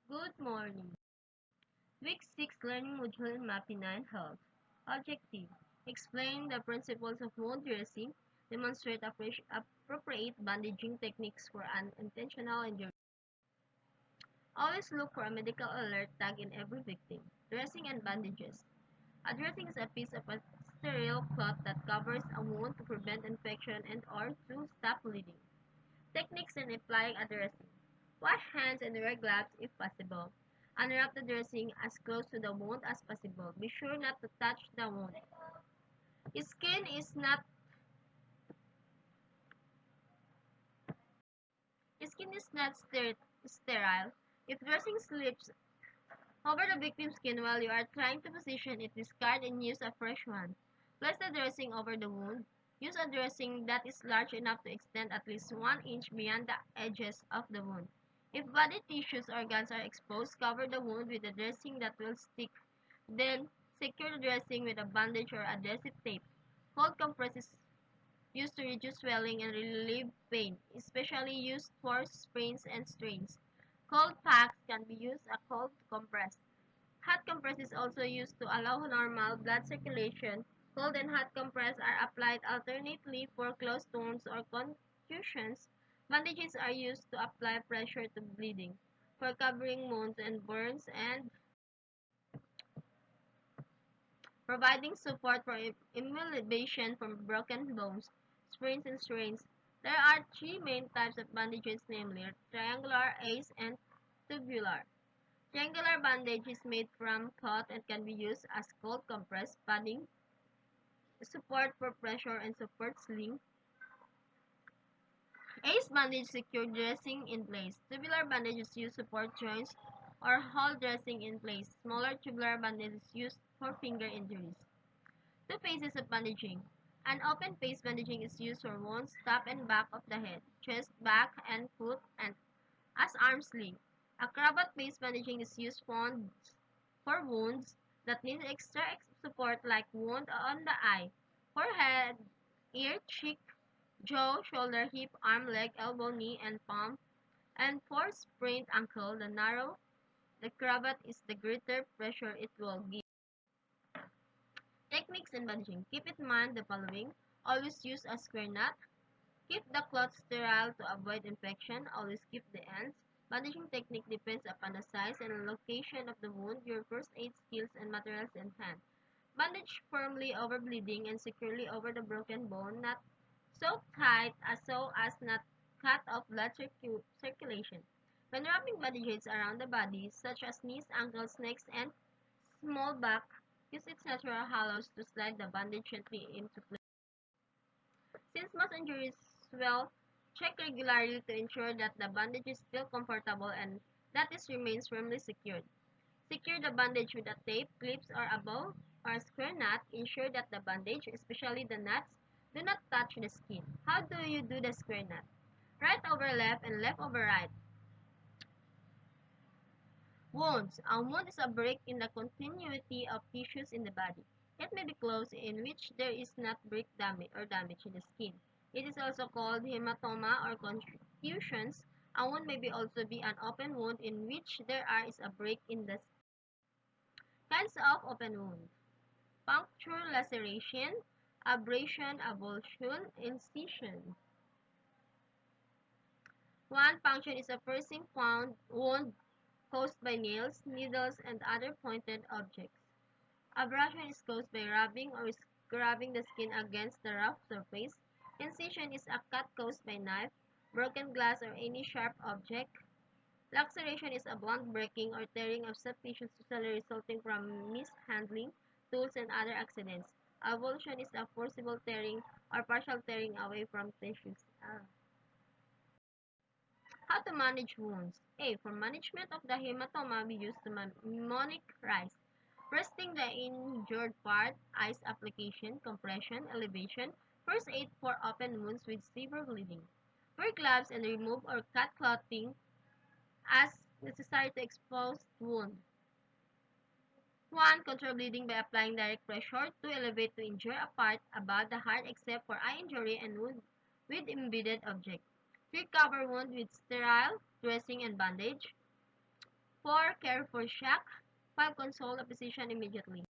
Good morning. Week 6 Learning Module in MAPEH9 Health. Objective: explain the principles of wound dressing, demonstrate appropriate bandaging techniques for unintentional injury. Always look for a medical alert tag in every victim. Dressing and bandages. A dressing is a piece of a sterile cloth that covers a wound to prevent infection and/or to stop bleeding. Techniques in applying a dressing. Wash hands and wear gloves if possible. Unwrap the dressing as close to the wound as possible. Be sure not to touch the wound. Skin is not sterile. If dressing slips over the victim's skin while you are trying to position it, discard and use a fresh one. Place the dressing over the wound. Use a dressing that is large enough to extend at least 1 inch beyond the edges of the wound. If body tissues or organs are exposed, cover the wound with a dressing that will stick. Then, secure the dressing with a bandage or adhesive tape. Cold compress is used to reduce swelling and relieve pain, especially used for sprains and strains. Cold packs can be used as cold compress. Hot compress is also used to allow normal blood circulation. Cold and hot compress are applied alternately for closed wounds or contusions. Bandages are used to apply pressure to bleeding, for covering wounds and burns, and providing support for immobilization from broken bones, sprains, and strains. There are three main types of bandages, namely triangular, ace, and tubular. Triangular bandage is made from cloth and can be used as cold compress, padding, support for pressure, and support sling. Ace bandage secure dressing in place. Tubular bandages use support joints or hold dressing in place. Smaller tubular bandages used for finger injuries. Two phases of bandaging. An open face bandaging is used for wounds top and back of the head, chest, back, and foot, and as arm sling. A cravat face bandaging is used for wounds that need extra support, like wound on the eye, forehead, ear, cheek, jaw, shoulder, hip, arm, leg, elbow, knee, and palm. And for sprained ankle, the narrow the cravat is, the greater pressure it will give. Techniques in bandaging. Keep in mind the following. Always use a square knot. Keep the cloth sterile to avoid infection. Always keep the ends. Bandaging technique depends upon the size and location of the wound, your first aid skills, and materials in hand. Bandage firmly over bleeding and securely over the broken bone, not so tight so as not cut off blood circulation. When wrapping bandages around the body, such as knees, ankles, necks, and small back, use its natural hollows to slide the bandage gently into place. Since most injuries swell, check regularly to ensure that the bandage is still comfortable and that it remains firmly secured. Secure the bandage with a tape, clips, or a bow or a square knot. Ensure that the bandage, especially the knots, do not touch the skin. How do you do the square knot? Right over left and left over right. Wounds. A wound is a break in the continuity of tissues in the body. It may be closed in which there is not break damage or damage in the skin. It is also called hematoma or contusions. A wound may also be an open wound in which there is a break in the skin. Kinds of open wound. Puncture, laceration, abrasion, avulsion, incision. One puncture is a piercing wound caused by nails, needles, and other pointed objects. Abrasion is caused by rubbing or scrubbing the skin against the rough surface. Incision is a cut caused by knife, broken glass, or any sharp object. Laceration is a blunt breaking or tearing of soft tissues usually resulting from mishandling, tools, and other accidents. Avulsion is a forcible tearing or partial tearing away from tissues. How to manage wounds. A. For management of the hematoma, we use the mnemonic RISE. Resting the injured part, ice application, compression, elevation, first aid for open wounds with severe bleeding. Wear gloves and remove or cut clothing as necessary to expose wound. 1. Control bleeding by applying direct pressure. 2. Elevate to injure a part above the heart except for eye injury and wound with embedded object. 3. Cover wound with sterile dressing and bandage. 4. 4. Care for shock. 5. Console the physician immediately.